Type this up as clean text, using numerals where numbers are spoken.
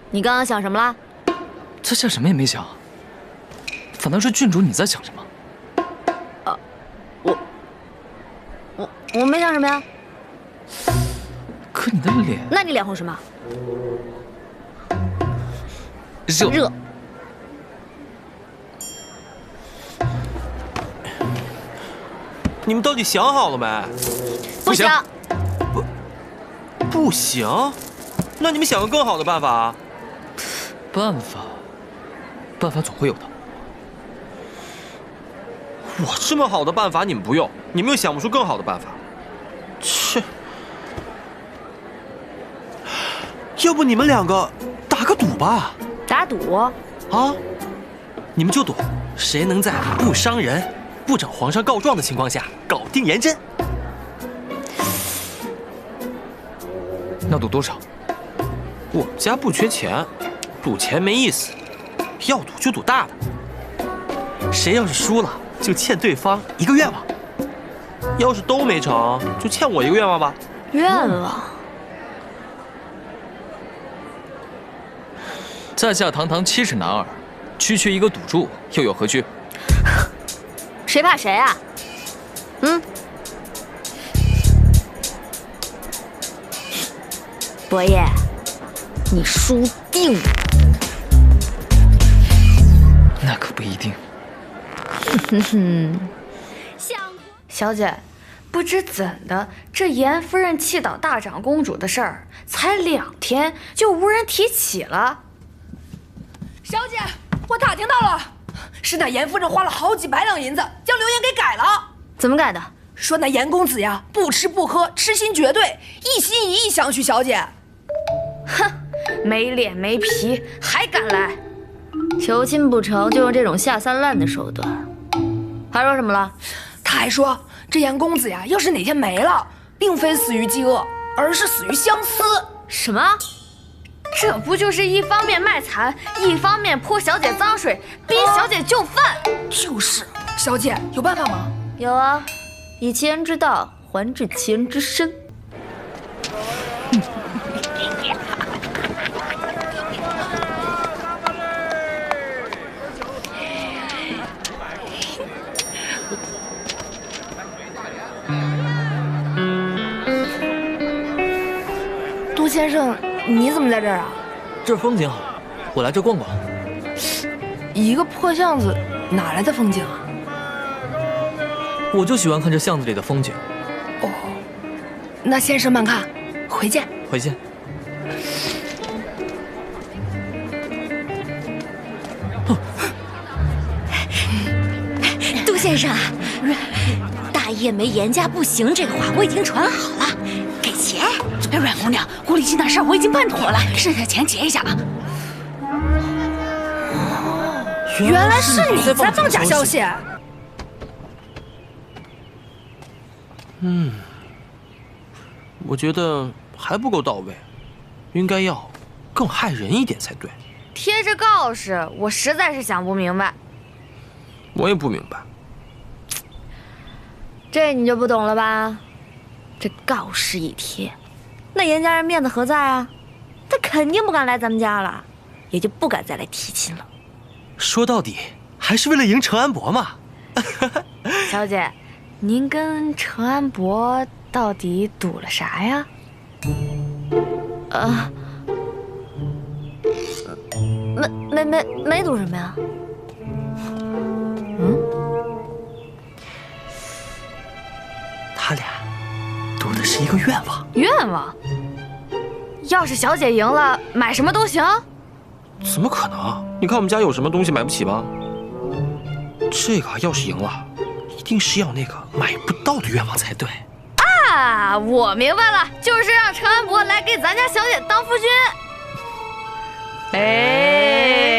你刚刚想什么了？这想什么也没想，反倒是郡主你在想什么？我没想什么呀。可你的脸……那你脸红什么？热。你们到底想好了没？不行。不行？那你们想个更好的办法啊！办法总会有的。我这么好的办法你们不用，你们又想不出更好的办法。切！要不你们两个打个赌吧？打赌？啊！你们就赌谁能在不伤人、不找皇上告状的情况下搞定颜真。那赌多少？我们家不缺钱，赌钱没意思，要赌就赌大的。谁要是输了，就欠对方一个愿望；要是都没成，就欠我一个愿望吧。愿望？在下堂堂70男儿，区区一个赌注，又有何惧？谁怕谁啊？伯爷，你输定了。那可不一定。小姐，不知怎的，这严夫人气倒大长公主的事儿，才2天就无人提起了。小姐，我打听到了，是那严夫人花了好几百两银子将流言给改了。怎么改的？说那严公子呀，不吃不喝，痴心绝对，一心一意想娶小姐。哼，没脸没皮，还敢来！求亲不成就用这种下三滥的手段。还说什么了？他还说这严公子呀，要是哪天没了，并非死于饥饿，而是死于相思。什么？这不就是一方面卖惨，一方面泼小姐脏水，逼小姐就范？就是，小姐有办法吗？有啊，以其人之道还治其人之身。杜先生，你怎么在这儿啊？这儿风景好，我来这逛逛。一个破巷子，哪来的风景啊？我就喜欢看这巷子里的风景。哦，那先生慢看，回见。回见。杜先生，大叶没严家不行这个话我已经传好了，给钱。阮姑娘，狐狸精的事我已经办妥了，剩下钱结一下啊。原来是你在放假消息。我觉得还不够到位，应该要更害人一点才对。贴着告示，我实在是想不明白。我也不明白。这你就不懂了吧？这告示一贴，那严家人面子何在啊？他肯定不敢来咱们家了，也就不敢再来提亲了。说到底，还是为了赢程安伯嘛。小姐，您跟程安伯到底赌了啥呀？没赌什么呀？他俩赌的是一个愿望。愿望？要是小姐赢了，买什么都行。怎么可能？你看我们家有什么东西买不起吗？这个要是赢了，一定是要那个买不到的愿望才对。啊，我明白了，就是让程安伯来给咱家小姐当夫君。哎。